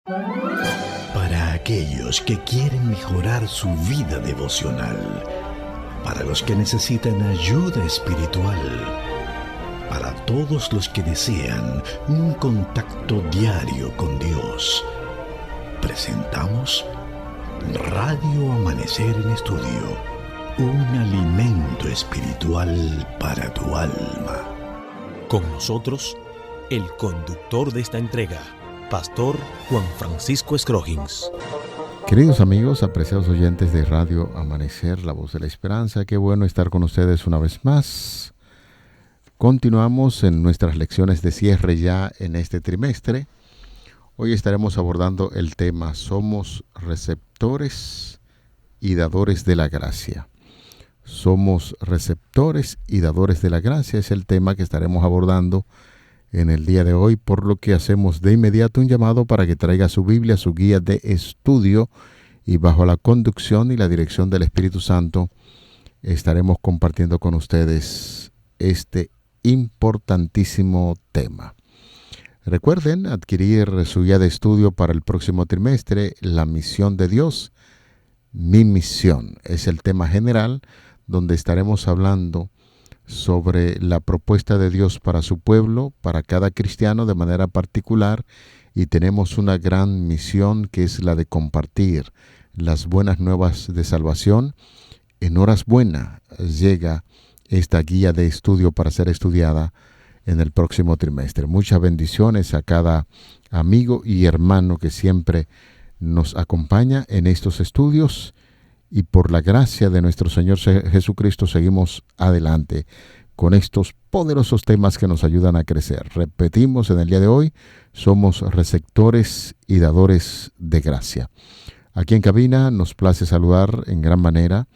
Para aquellos que quieren mejorar su vida devocional, para los que necesitan ayuda espiritual, para todos los que desean un contacto diario con Dios, presentamos Radio Amanecer en Estudio, un alimento espiritual para tu alma. Con nosotros, el conductor de esta entrega, Pastor Juan Francisco Scroggins. Queridos amigos, apreciados oyentes de Radio Amanecer, la voz de la esperanza, qué bueno estar con ustedes una vez más. Continuamos en nuestras lecciones de cierre ya en este trimestre. Hoy estaremos abordando el tema Somos receptores y dadores de la gracia. Somos receptores y dadores de la gracia es el tema que estaremos abordando en el día de hoy, por lo que hacemos de inmediato un llamado para que traiga su Biblia, su guía de estudio, y bajo la conducción y la dirección del Espíritu Santo estaremos compartiendo con ustedes este importantísimo tema. Recuerden adquirir su guía de estudio para el próximo trimestre, La misión de Dios, mi misión. Es el tema general donde estaremos hablando sobre la propuesta de Dios para su pueblo, para cada cristiano de manera particular, y tenemos una gran misión que es la de compartir las buenas nuevas de salvación. En horas buenas llega esta guía de estudio para ser estudiada en el próximo trimestre. Muchas bendiciones a cada amigo y hermano que siempre nos acompaña en estos estudios. Y por la gracia de nuestro Señor Jesucristo seguimos adelante con estos poderosos temas que nos ayudan a crecer. Repetimos en el día de hoy, somos receptores y dadores de gracia. Aquí en cabina nos place saludar en gran manera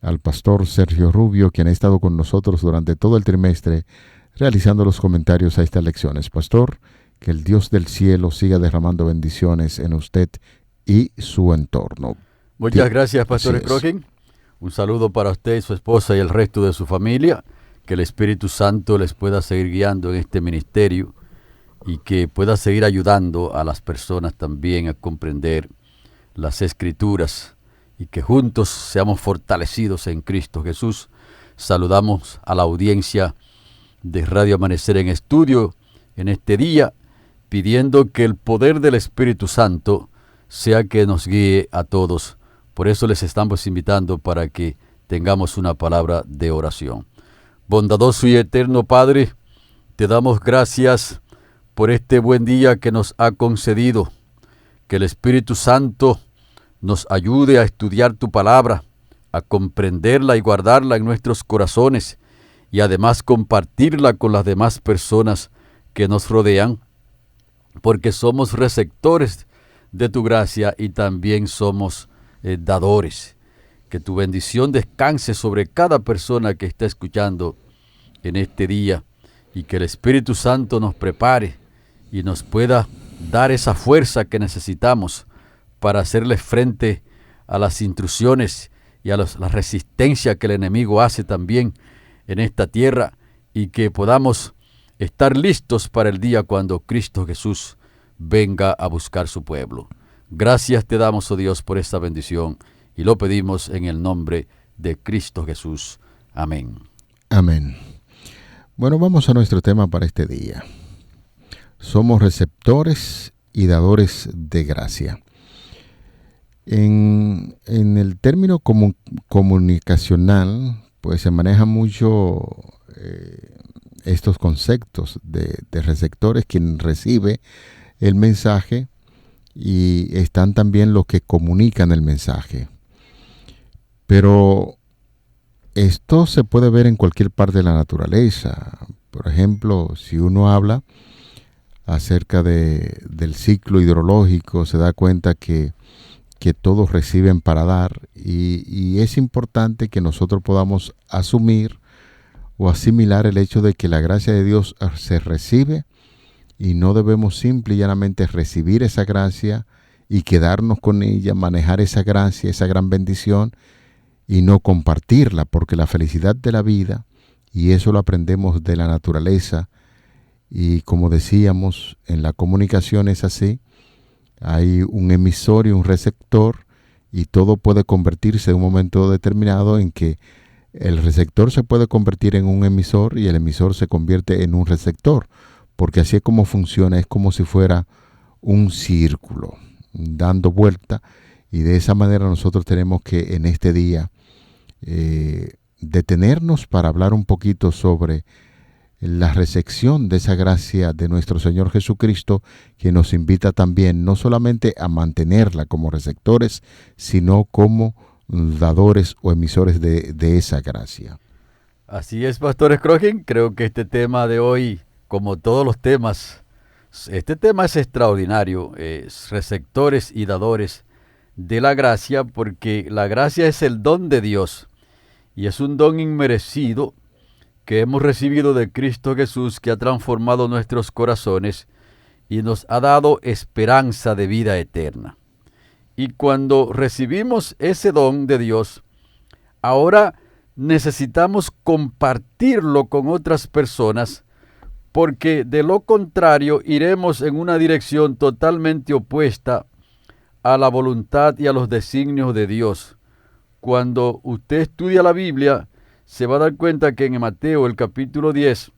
al pastor Sergio Rubio, quien ha estado con nosotros durante todo el trimestre realizando los comentarios a estas lecciones. Pastor, que el Dios del cielo siga derramando bendiciones en usted y su entorno. Muchas gracias, Pastor Scroggins. Un saludo para usted y su esposa y el resto de su familia. Que el Espíritu Santo les pueda seguir guiando en este ministerio y que pueda seguir ayudando a las personas también a comprender las Escrituras y que juntos seamos fortalecidos en Cristo Jesús. Saludamos a la audiencia de Radio Amanecer en Estudio en este día, pidiendo que el poder del Espíritu Santo sea que nos guíe a todos. Por eso les estamos invitando para que tengamos una palabra de oración. Bondadoso y eterno Padre, te damos gracias por este buen día que nos ha concedido. Que el Espíritu Santo nos ayude a estudiar tu palabra, a comprenderla y guardarla en nuestros corazones y además compartirla con las demás personas que nos rodean, porque somos receptores de tu gracia y también somos dadores. Que tu bendición descanse sobre cada persona que está escuchando en este día y que el Espíritu Santo nos prepare y nos pueda dar esa fuerza que necesitamos para hacerle frente a las intrusiones y a la resistencia que el enemigo hace también en esta tierra, y que podamos estar listos para el día cuando Cristo Jesús venga a buscar su pueblo. Gracias te damos, oh Dios, por esta bendición, y lo pedimos en el nombre de Cristo Jesús. Amén. Amén. Bueno, vamos a nuestro tema para este día. Somos receptores y dadores de gracia. En el término comunicacional, pues se maneja mucho estos conceptos de receptores, quien recibe el mensaje, y están también los que comunican el mensaje. Pero esto se puede ver en cualquier parte de la naturaleza. Por ejemplo, si uno habla acerca del ciclo hidrológico, se da cuenta que todos reciben para dar, y es importante que nosotros podamos asumir o asimilar el hecho de que la gracia de Dios se recibe, y no debemos simple y llanamente recibir esa gracia y quedarnos con ella, manejar esa gracia, esa gran bendición, y no compartirla, porque la felicidad de la vida, y eso lo aprendemos de la naturaleza, y como decíamos, en la comunicación es así, Hay un emisor y un receptor, y todo puede convertirse en un momento determinado en que el receptor se puede convertir en un emisor y el emisor se convierte en un receptor, porque así es como funciona, es como si fuera un círculo dando vuelta, y de esa manera nosotros tenemos que en este día detenernos para hablar un poquito sobre la recepción de esa gracia de nuestro Señor Jesucristo, que nos invita también no solamente a mantenerla como receptores, sino como dadores o emisores de esa gracia. Así es, Pastor Scrogin. Creo que este tema de hoy, como todos los temas, este tema es extraordinario, es receptores y dadores de la gracia, porque la gracia es el don de Dios y es un don inmerecido que hemos recibido de Cristo Jesús, que ha transformado nuestros corazones y nos ha dado esperanza de vida eterna. Y cuando recibimos ese don de Dios, ahora necesitamos compartirlo con otras personas, porque de lo contrario iremos en una dirección totalmente opuesta a la voluntad y a los designios de Dios. Cuando usted estudia la Biblia, se va a dar cuenta que en Mateo el capítulo 10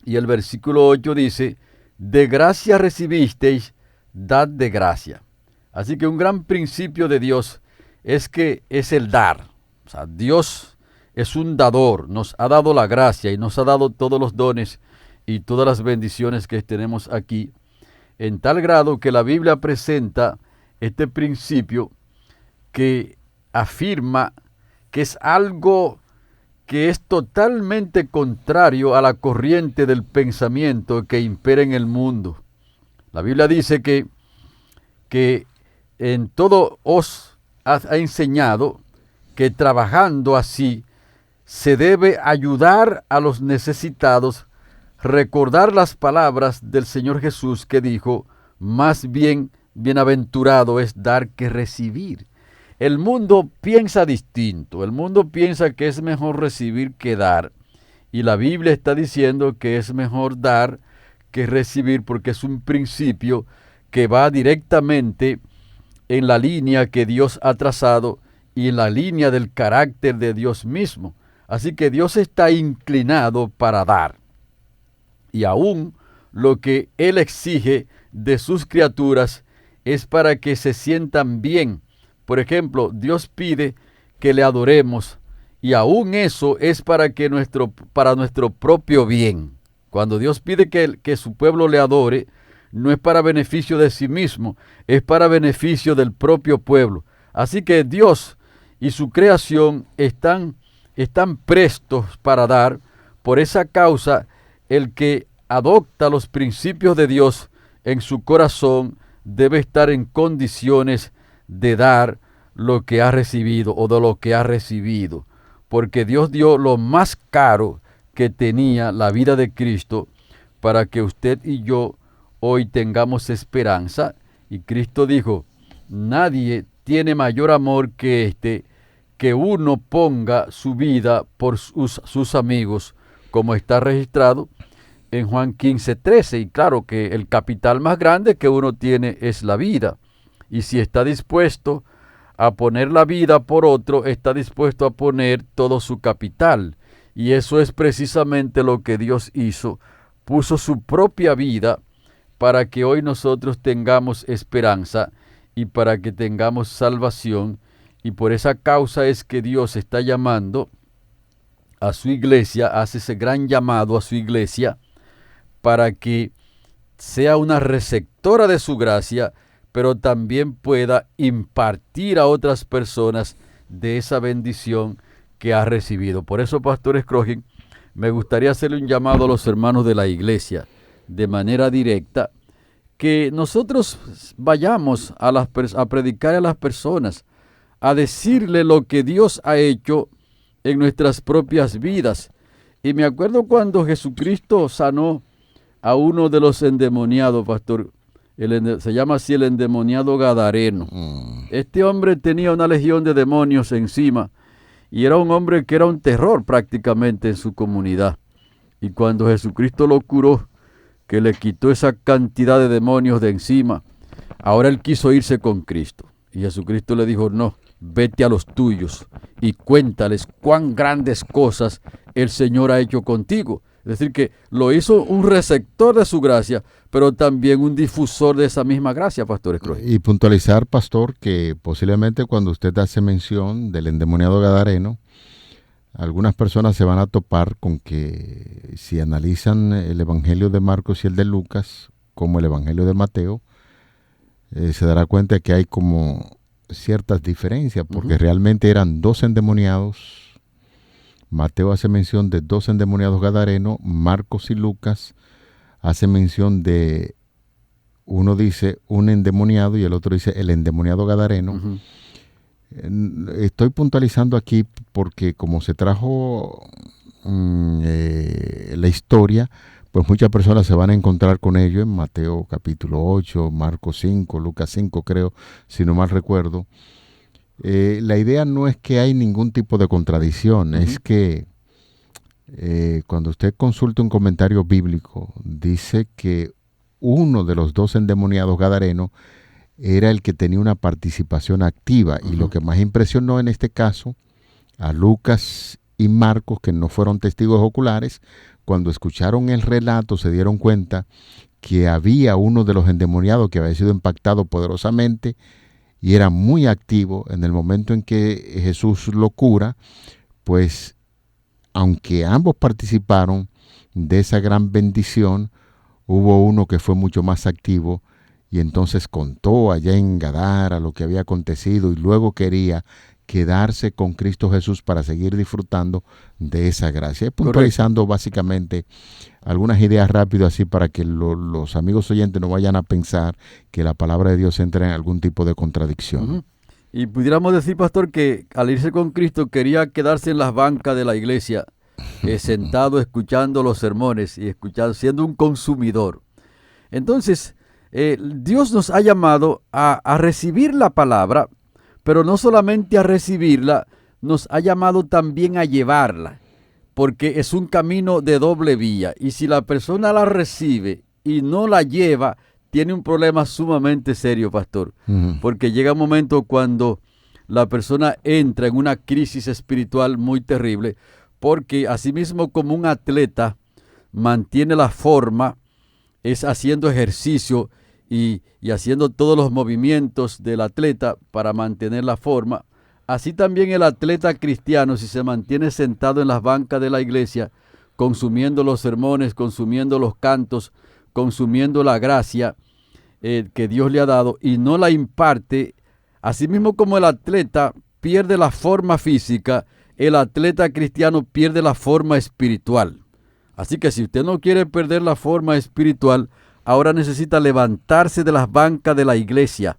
y el versículo 8 dice: de gracia recibisteis, dad de gracia. Así que un gran principio de Dios es que es el dar. O sea, Dios es un dador, nos ha dado la gracia y nos ha dado todos los dones y todas las bendiciones que tenemos aquí, en tal grado que la Biblia presenta este principio que afirma que es algo que es totalmente contrario a la corriente del pensamiento que impera en el mundo. La Biblia dice que en todo os ha enseñado que trabajando así se debe ayudar a los necesitados, recordar las palabras del Señor Jesús que dijo: más bien bienaventurado es dar que recibir. El mundo piensa distinto, el mundo piensa que es mejor recibir que dar, y la Biblia está diciendo que es mejor dar que recibir, porque es un principio que va directamente en la línea que Dios ha trazado y en la línea del carácter de Dios mismo. Así que Dios está inclinado para dar, y aún lo que Él exige de sus criaturas es para que se sientan bien. Por ejemplo, Dios pide que le adoremos, y aún eso es para nuestro propio bien. Cuando Dios pide que su pueblo le adore, no es para beneficio de sí mismo, es para beneficio del propio pueblo. Así que Dios y su creación están prestos para dar. Por esa causa, el que adopta los principios de Dios en su corazón debe estar en condiciones de dar lo que ha recibido o de lo que ha recibido, porque Dios dio lo más caro que tenía, la vida de Cristo, para que usted y yo hoy tengamos esperanza. Y Cristo dijo: nadie tiene mayor amor que este, que uno ponga su vida por sus amigos, como está registrado en Juan 15:13. Y claro que el capital más grande que uno tiene es la vida. Y si está dispuesto a poner la vida por otro, está dispuesto a poner todo su capital. Y eso es precisamente lo que Dios hizo. Puso su propia vida para que hoy nosotros tengamos esperanza y para que tengamos salvación. Y por esa causa es que Dios está llamando a su iglesia, hace ese gran llamado a su iglesia, para que sea una receptora de su gracia, pero también pueda impartir a otras personas de esa bendición que ha recibido. Por eso, Pastor Scrogin, me gustaría hacerle un llamado a los hermanos de la iglesia de manera directa, que nosotros vayamos a predicar a las personas, a decirle lo que Dios ha hecho en nuestras propias vidas. Y me acuerdo cuando Jesucristo sanó a uno de los endemoniados, pastor. Se llama así el endemoniado gadareno. Este hombre tenía una legión de demonios encima y era un hombre que era un terror prácticamente en su comunidad. Y cuando Jesucristo lo curó, que le quitó esa cantidad de demonios de encima, Ahora él quiso irse con Cristo. Y Jesucristo le dijo, no, vete a los tuyos y cuéntales cuán grandes cosas el Señor ha hecho contigo. Es decir, que lo hizo un receptor de su gracia, pero también un difusor de esa misma gracia, Pastor Scrooge. Y puntualizar, Pastor, que posiblemente cuando usted hace mención del endemoniado gadareno, algunas personas se van a topar con que si analizan el Evangelio de Marcos y el de Lucas, como el Evangelio de Mateo, se dará cuenta que hay como ciertas diferencias, porque realmente eran 2 endemoniados. Mateo hace mención de 2 endemoniados gadarenos, Marcos y Lucas hace mención de, uno dice un endemoniado y el otro dice el endemoniado gadareno. Estoy puntualizando aquí porque como se trajo la historia, pues muchas personas se van a encontrar con ello en Mateo capítulo 8, Marcos 5, Lucas 5 creo, si no mal recuerdo. La idea no es que hay ningún tipo de contradicción, es que cuando usted consulta un comentario bíblico, dice que uno de los 2 endemoniados gadarenos era el que tenía una participación activa. Y lo que más impresionó en este caso a Lucas y Marcos, que no fueron testigos oculares, cuando escucharon el relato se dieron cuenta que había uno de los endemoniados que había sido impactado poderosamente y era muy activo. En el momento en que Jesús lo cura, pues aunque ambos participaron de esa gran bendición, hubo uno que fue mucho más activo y entonces contó allá en Gadara lo que había acontecido y luego quería quedarse con Cristo Jesús para seguir disfrutando de esa gracia. Puntualizando básicamente algunas ideas rápido así para que los amigos oyentes no vayan a pensar que la palabra de Dios entra en algún tipo de contradicción. Y pudiéramos decir, pastor, que al irse con Cristo quería quedarse en las bancas de la iglesia, sentado escuchando los sermones y siendo un consumidor. Entonces, Dios nos ha llamado a recibir la palabra, pero no solamente a recibirla, nos ha llamado también a llevarla, porque es un camino de doble vía. Y si la persona la recibe y no la lleva, tiene un problema sumamente serio, pastor. Porque llega un momento cuando la persona entra en una crisis espiritual muy terrible, porque asimismo como un atleta mantiene la forma, es haciendo ejercicio y haciendo todos los movimientos del atleta para mantener la forma, así también el atleta cristiano, si se mantiene sentado en las bancas de la iglesia, consumiendo los sermones, consumiendo los cantos, consumiendo la gracia que Dios le ha dado y no la imparte, así mismo como el atleta pierde la forma física, el atleta cristiano pierde la forma espiritual. Así que si usted no quiere perder la forma espiritual, ahora necesita levantarse de las bancas de la iglesia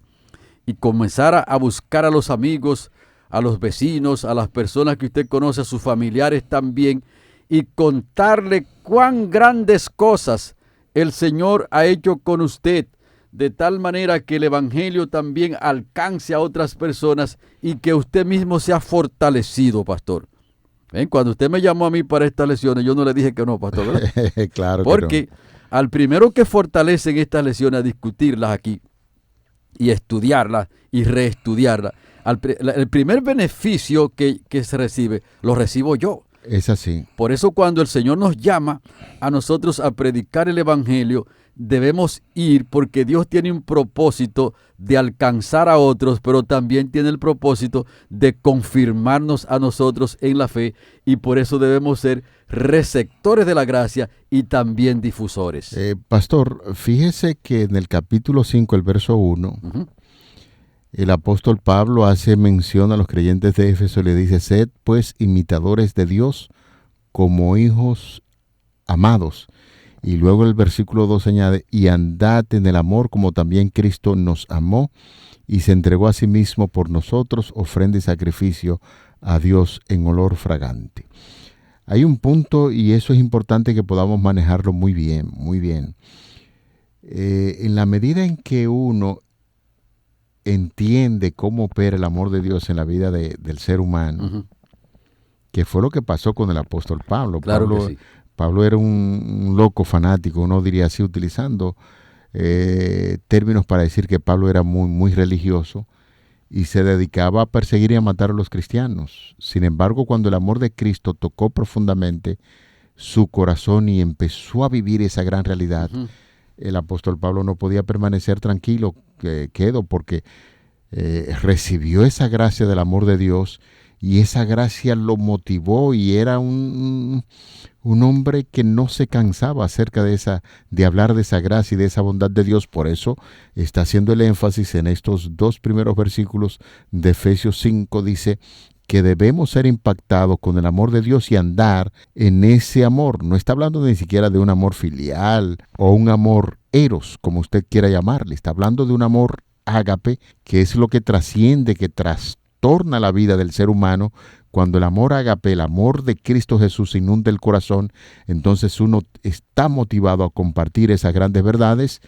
y comenzar a buscar a los amigos, a los vecinos, a las personas que usted conoce, a sus familiares también, y contarle cuán grandes cosas el Señor ha hecho con usted, de tal manera que el Evangelio también alcance a otras personas y que usted mismo sea fortalecido, pastor. Cuando usted me llamó a mí para estas lecciones, yo no le dije que no, pastor, ¿verdad? Claro. Porque al primero que fortalecen estas lecciones a discutirlas aquí y estudiarlas y reestudiarlas, el primer beneficio que se recibe, lo recibo yo. Es así. Por eso cuando el Señor nos llama a nosotros a predicar el Evangelio, debemos ir porque Dios tiene un propósito de alcanzar a otros, pero también tiene el propósito de confirmarnos a nosotros en la fe y por eso debemos ser receptores de la gracia y también difusores. Pastor, fíjese que en el capítulo 5, el verso 1, el apóstol Pablo hace mención a los creyentes de Éfeso y le dice: sed pues imitadores de Dios como hijos amados. Y luego el versículo 2 añade: y andad en el amor como también Cristo nos amó y se entregó a sí mismo por nosotros, ofrenda y sacrificio a Dios en olor fragante. Hay un punto, y eso es importante que podamos manejarlo muy bien, muy bien. En la medida en que uno entiende cómo opera el amor de Dios en la vida del ser humano, que fue lo que pasó con el apóstol Pablo. Claro que sí. Pablo era un loco fanático, uno diría así, utilizando términos para decir que Pablo era muy, muy religioso y se dedicaba a perseguir y a matar a los cristianos. Sin embargo, cuando el amor de Cristo tocó profundamente su corazón y empezó a vivir esa gran realidad, el apóstol Pablo no podía permanecer tranquilo, quedo, porque recibió esa gracia del amor de Dios y esa gracia lo motivó y era un hombre que no se cansaba acerca de hablar de esa gracia y de esa bondad de Dios. Por eso está haciendo el énfasis en estos 2 primeros versículos de Efesios 5, dice que debemos ser impactados con el amor de Dios y andar en ese amor. No está hablando ni siquiera de un amor filial o un amor eros, como usted quiera llamarle. Está hablando de un amor ágape, que es lo que trasciende, que trastorna la vida del ser humano. Cuando el amor ágape, el amor de Cristo Jesús inunda el corazón, entonces uno está motivado a compartir esas grandes verdades.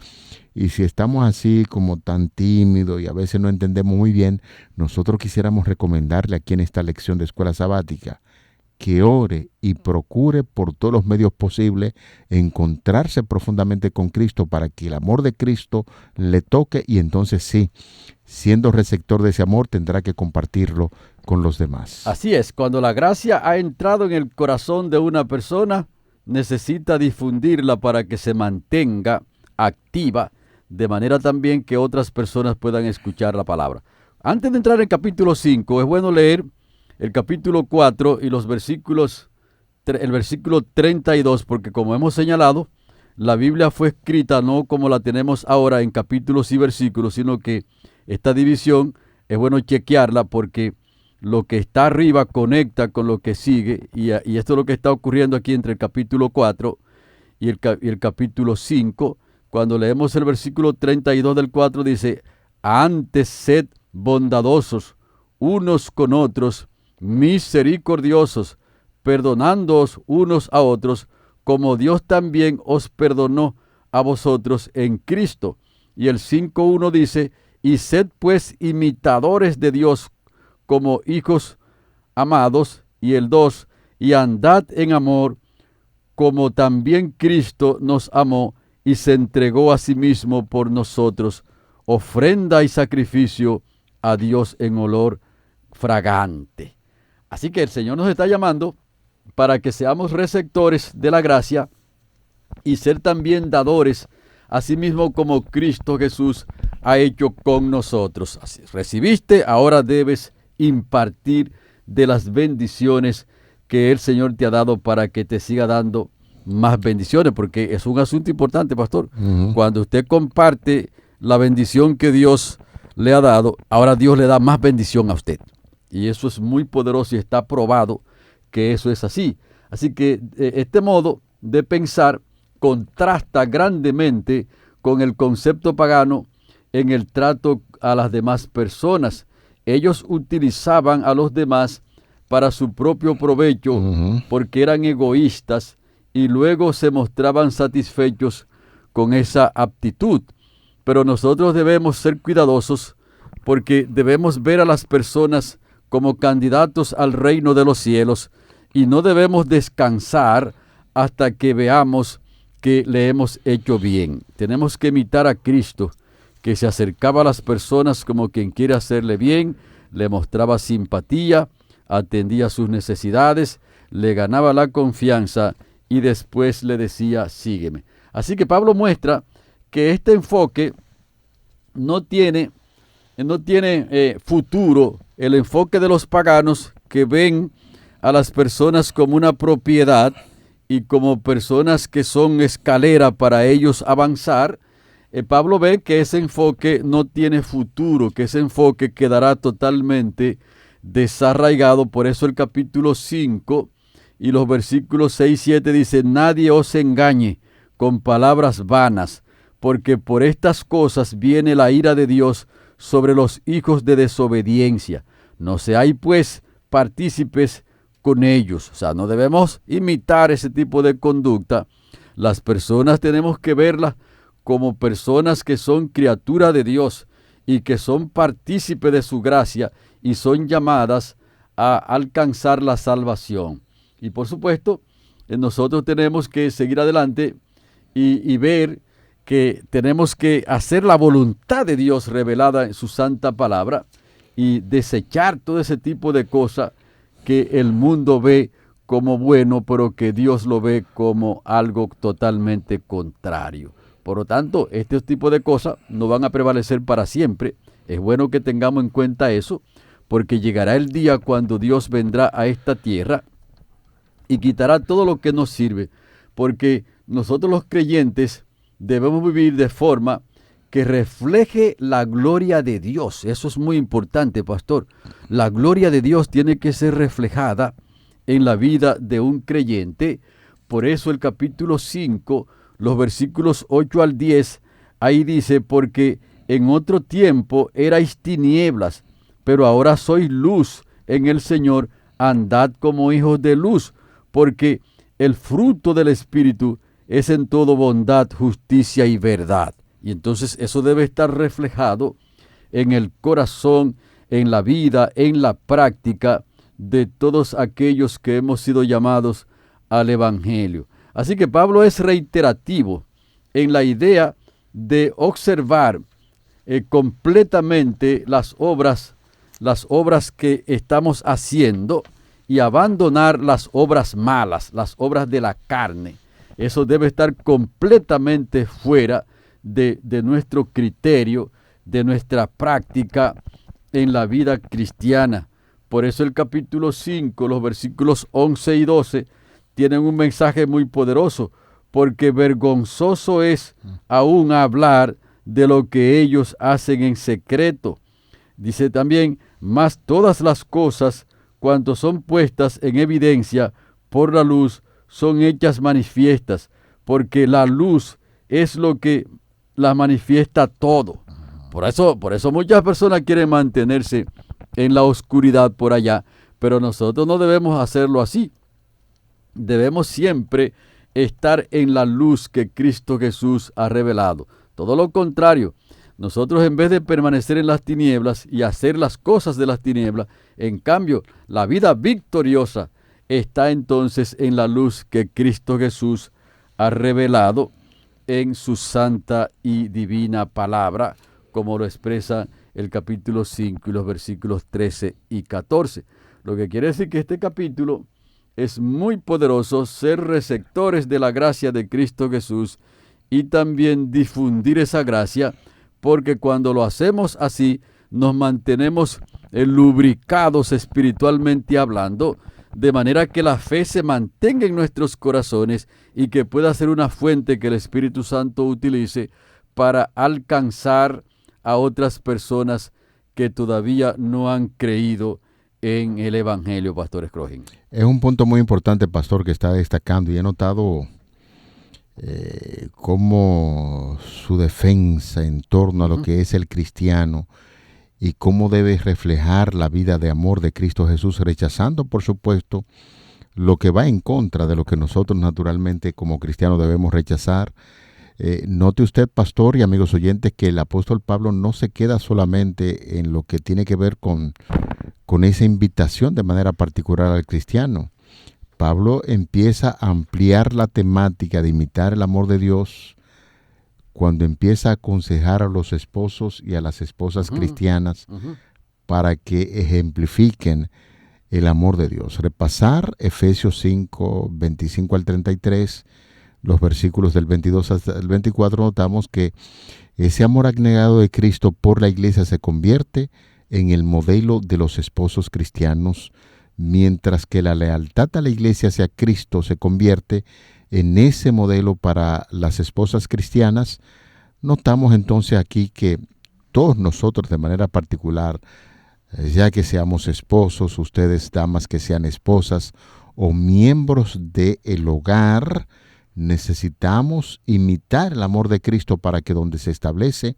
Y si estamos así como tan tímidos y a veces no entendemos muy bien, nosotros quisiéramos recomendarle aquí en esta lección de escuela sabática que ore y procure por todos los medios posibles encontrarse profundamente con Cristo para que el amor de Cristo le toque y entonces sí, siendo receptor de ese amor, tendrá que compartirlo con los demás. Así es, cuando la gracia ha entrado en el corazón de una persona, necesita difundirla para que se mantenga activa, de manera también que otras personas puedan escuchar la palabra. Antes de entrar en el capítulo 5, es bueno leer el capítulo 4 y el versículo 32, porque como hemos señalado, la Biblia fue escrita no como la tenemos ahora en capítulos y versículos, sino que esta división es bueno chequearla porque lo que está arriba conecta con lo que sigue, y esto es lo que está ocurriendo aquí entre el capítulo 4 y el capítulo 5. Cuando leemos el versículo 32 del 4 dice: antes sed bondadosos unos con otros, misericordiosos, perdonándoos unos a otros, como Dios también os perdonó a vosotros en Cristo. Y el 5:1 dice: y sed pues imitadores de Dios como hijos amados. Y el 2: y andad en amor, como también Cristo nos amó y se entregó a sí mismo por nosotros, ofrenda y sacrificio a Dios en olor fragante. Así que el Señor nos está llamando para que seamos receptores de la gracia y ser también dadores, así mismo como Cristo Jesús ha hecho con nosotros. Así, recibiste, ahora debes impartir de las bendiciones que el Señor te ha dado para que te siga dando más bendiciones, porque es un asunto importante, pastor. Cuando usted comparte la bendición que Dios le ha dado, ahora Dios le da más bendición a usted. Y eso es muy poderoso y está probado que eso es así. Así que este modo de pensar contrasta grandemente con el concepto pagano en el trato a las demás personas. Ellos utilizaban a los demás para su propio provecho porque eran egoístas y luego se mostraban satisfechos con esa aptitud. Pero nosotros debemos ser cuidadosos porque debemos ver a las personas como candidatos al reino de los cielos y no debemos descansar hasta que veamos que le hemos hecho bien. Tenemos que imitar a Cristo, que se acercaba a las personas como quien quiere hacerle bien, le mostraba simpatía, atendía sus necesidades, le ganaba la confianza y después le decía: sígueme. Así que Pablo muestra que este enfoque no tiene futuro. El enfoque de los paganos, que ven a las personas como una propiedad y como personas que son escalera para ellos avanzar, Pablo ve que ese enfoque no tiene futuro, que ese enfoque quedará totalmente desarraigado. Por eso el capítulo 5 y los versículos 6 y 7 dice: nadie os engañe con palabras vanas, porque por estas cosas viene la ira de Dios sobre los hijos de desobediencia. No seáis pues partícipes con ellos. O sea, no debemos imitar ese tipo de conducta. Las personas tenemos que verlas como personas que son criaturas de Dios y que son partícipes de su gracia y son llamadas a alcanzar la salvación. Y por supuesto, nosotros tenemos que seguir adelante y ver que tenemos que hacer la voluntad de Dios revelada en su santa palabra y desechar todo ese tipo de cosas que el mundo ve como bueno, pero que Dios lo ve como algo totalmente contrario. Por lo tanto, este tipo de cosas no van a prevalecer para siempre. Es bueno que tengamos en cuenta eso, porque llegará el día cuando Dios vendrá a esta tierra y quitará todo lo que nos sirve, porque nosotros los creyentes debemos vivir de forma que refleje la gloria de Dios. Eso es muy importante, pastor. La gloria de Dios tiene que ser reflejada en la vida de un creyente. Por eso el capítulo 5, los versículos 8 al 10, ahí dice, porque en otro tiempo erais tinieblas, pero ahora sois luz en el Señor, andad como hijos de luz, porque el fruto del Espíritu es en todo bondad, justicia y verdad. Y entonces eso debe estar reflejado en el corazón, en la vida, en la práctica de todos aquellos que hemos sido llamados al Evangelio. Así que Pablo es reiterativo en la idea de observar completamente las obras que estamos haciendo y abandonar las obras malas, las obras de la carne. Eso debe estar completamente fuera de nuestro criterio, de nuestra práctica en la vida cristiana. Por eso el capítulo 5, los versículos 11 y 12, tienen un mensaje muy poderoso, porque vergonzoso es aún hablar de lo que ellos hacen en secreto. Dice también, mas todas las cosas, cuanto son puestas en evidencia por la luz, son hechas manifiestas, porque la luz es lo que la manifiesta todo. Por eso muchas personas quieren mantenerse en la oscuridad por allá, pero nosotros no debemos hacerlo así. Debemos siempre estar en la luz que Cristo Jesús ha revelado. Todo lo contrario, nosotros en vez de permanecer en las tinieblas y hacer las cosas de las tinieblas, en cambio, la vida victoriosa está entonces en la luz que Cristo Jesús ha revelado en su santa y divina palabra, como lo expresa el capítulo 5 y los versículos 13 y 14. Lo que quiere decir que este capítulo es muy poderoso, ser receptores de la gracia de Cristo Jesús y también difundir esa gracia, porque cuando lo hacemos así, nos mantenemos lubricados espiritualmente hablando, de manera que la fe se mantenga en nuestros corazones y que pueda ser una fuente que el Espíritu Santo utilice para alcanzar a otras personas que todavía no han creído en el Evangelio, Pastor Scrogin. Es un punto muy importante, Pastor, que está destacando, y he notado cómo su defensa en torno a lo que es el cristiano y cómo debe reflejar la vida de amor de Cristo Jesús, rechazando, por supuesto, lo que va en contra de lo que nosotros naturalmente como cristianos debemos rechazar. Note usted, pastor y amigos oyentes, que el apóstol Pablo no se queda solamente en lo que tiene que ver con esa invitación de manera particular al cristiano. Pablo empieza a ampliar la temática de imitar el amor de Dios cuando empieza a aconsejar a los esposos y a las esposas cristianas para que ejemplifiquen el amor de Dios. Repasar Efesios 5, 25 al 33, los versículos del 22 hasta el 24, notamos que ese amor abnegado de Cristo por la iglesia se convierte en el modelo de los esposos cristianos, mientras que la lealtad a la iglesia hacia Cristo se convierte en ese modelo para las esposas cristianas. Notamos entonces aquí que todos nosotros de manera particular, ya que seamos esposos, ustedes damas que sean esposas o miembros del hogar, necesitamos imitar el amor de Cristo para que donde se establece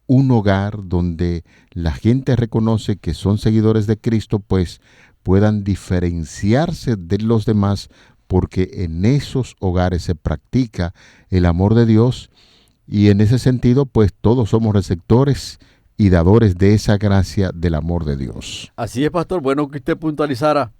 un hogar donde la gente reconoce que son seguidores de Cristo, pues puedan diferenciarse de los demás, porque en esos hogares se practica el amor de Dios, y en ese sentido, pues todos somos receptores y dadores de esa gracia del amor de Dios. Así es, pastor. Bueno que usted puntualizara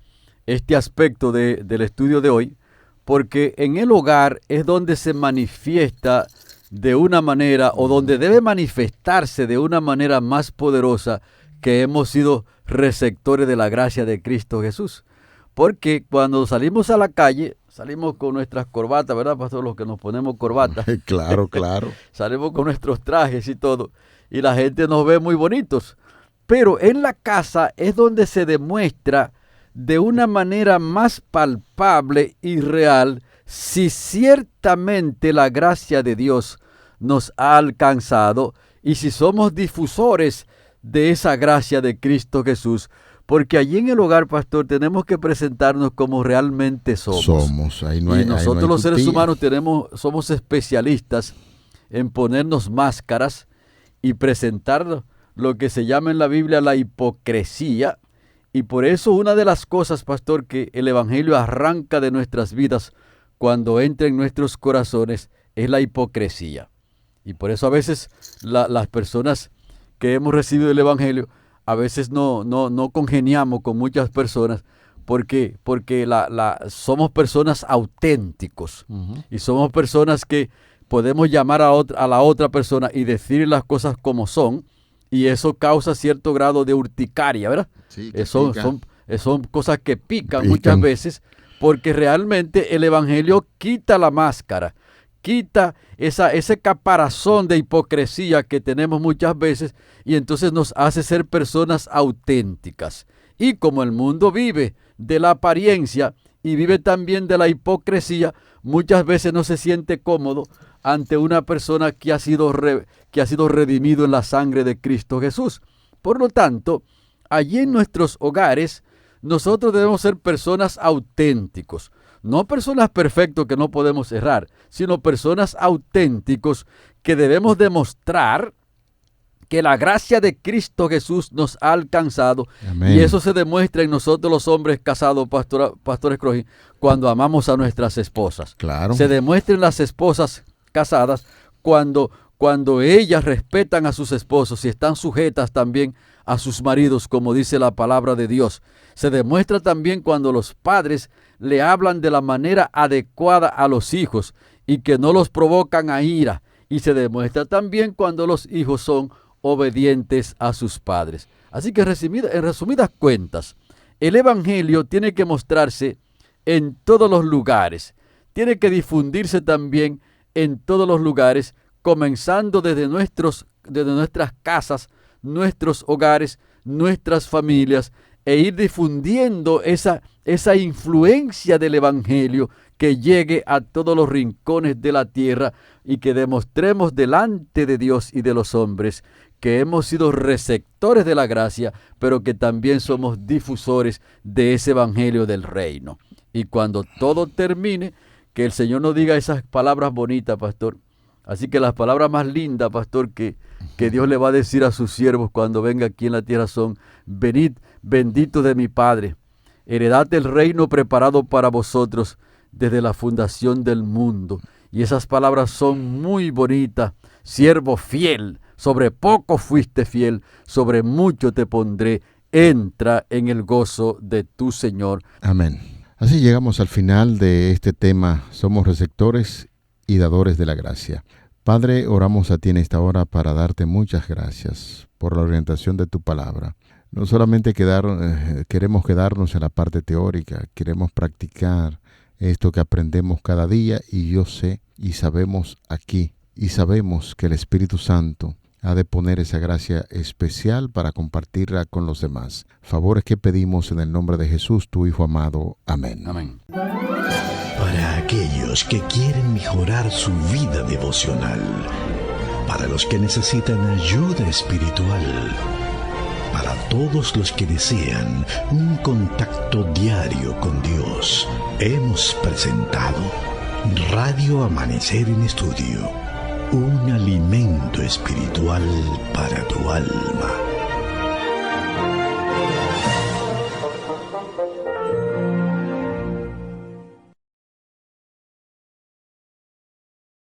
este aspecto del estudio de hoy, porque en el hogar es donde se manifiesta de una manera, o donde debe manifestarse de una manera más poderosa, que hemos sido receptores de la gracia de Cristo Jesús. Porque cuando salimos a la calle, salimos con nuestras corbatas, ¿verdad, pastor? Los que nos ponemos corbatas. Claro, claro. Salimos con nuestros trajes y todo, y la gente nos ve muy bonitos. Pero en la casa es donde se demuestra de una manera más palpable y real si ciertamente la gracia de Dios nos ha alcanzado y si somos difusores de esa gracia de Cristo Jesús. Porque allí en el hogar, pastor, tenemos que presentarnos como realmente somos. Ahí no hay, y nosotros ahí no hay los seres tutía. humanos somos especialistas en ponernos máscaras y presentar lo que se llama en la Biblia la hipocresía. Y por eso una de las cosas, pastor, que el Evangelio arranca de nuestras vidas cuando entra en nuestros corazones es la hipocresía. Y por eso a veces las personas que hemos recibido el Evangelio, a veces no congeniamos con muchas personas porque somos personas auténticos. Y somos personas que podemos llamar a la otra persona y decir las cosas como son, y eso causa cierto grado de urticaria, ¿verdad? Sí, son cosas que pican muchas veces, porque realmente el Evangelio quita la máscara, quita ese caparazón de hipocresía que tenemos muchas veces, y entonces nos hace ser personas auténticas. Y como el mundo vive de la apariencia y vive también de la hipocresía, muchas veces no se siente cómodo ante una persona que ha sido redimido en la sangre de Cristo Jesús. Por lo tanto, allí en nuestros hogares, nosotros debemos ser personas auténticos. No personas perfectos que no podemos errar, sino personas auténticos que debemos demostrar que la gracia de Cristo Jesús nos ha alcanzado. Amén. Y eso se demuestra en nosotros los hombres casados, pastores Crojín, cuando amamos a nuestras esposas. Claro. Se demuestra en las esposas casadas cuando ellas respetan a sus esposos y están sujetas también a sus maridos, como dice la palabra de Dios. Se demuestra también cuando los padres le hablan de la manera adecuada a los hijos y que no los provocan a ira. Y se demuestra también cuando los hijos son obedientes a sus padres. Así que en resumidas cuentas, el Evangelio tiene que mostrarse en todos los lugares. Tiene que difundirse también en todos los lugares, comenzando desde nuestras casas, nuestros hogares, nuestras familias, e ir difundiendo esa influencia del Evangelio que llegue a todos los rincones de la tierra y que demostremos delante de Dios y de los hombres que hemos sido receptores de la gracia, pero que también somos difusores de ese Evangelio del reino. Y cuando todo termine, que el Señor nos diga esas palabras bonitas, pastor. Así que las palabras más lindas, pastor, que Dios le va a decir a sus siervos cuando venga aquí en la tierra son: venid, benditos de mi Padre, heredad el reino preparado para vosotros desde la fundación del mundo. Y esas palabras son muy bonitas. Siervo fiel, sobre poco fuiste fiel, sobre mucho te pondré. Entra en el gozo de tu Señor. Amén. Así llegamos al final de este tema. Somos receptores y dadores de la gracia. Padre, oramos a ti en esta hora para darte muchas gracias por la orientación de tu palabra. No solamente queremos quedarnos en la parte teórica, queremos practicar esto que aprendemos cada día, y yo sé y sabemos aquí, y sabemos que el Espíritu Santo ha de poner esa gracia especial para compartirla con los demás. Favores que pedimos en el nombre de Jesús, tu Hijo amado. Amén. Amén. Para aquellos que quieren mejorar su vida devocional, para los que necesitan ayuda espiritual, para todos los que desean un contacto diario con Dios, hemos presentado Radio Amanecer en Estudio, un alimento espiritual para tu alma.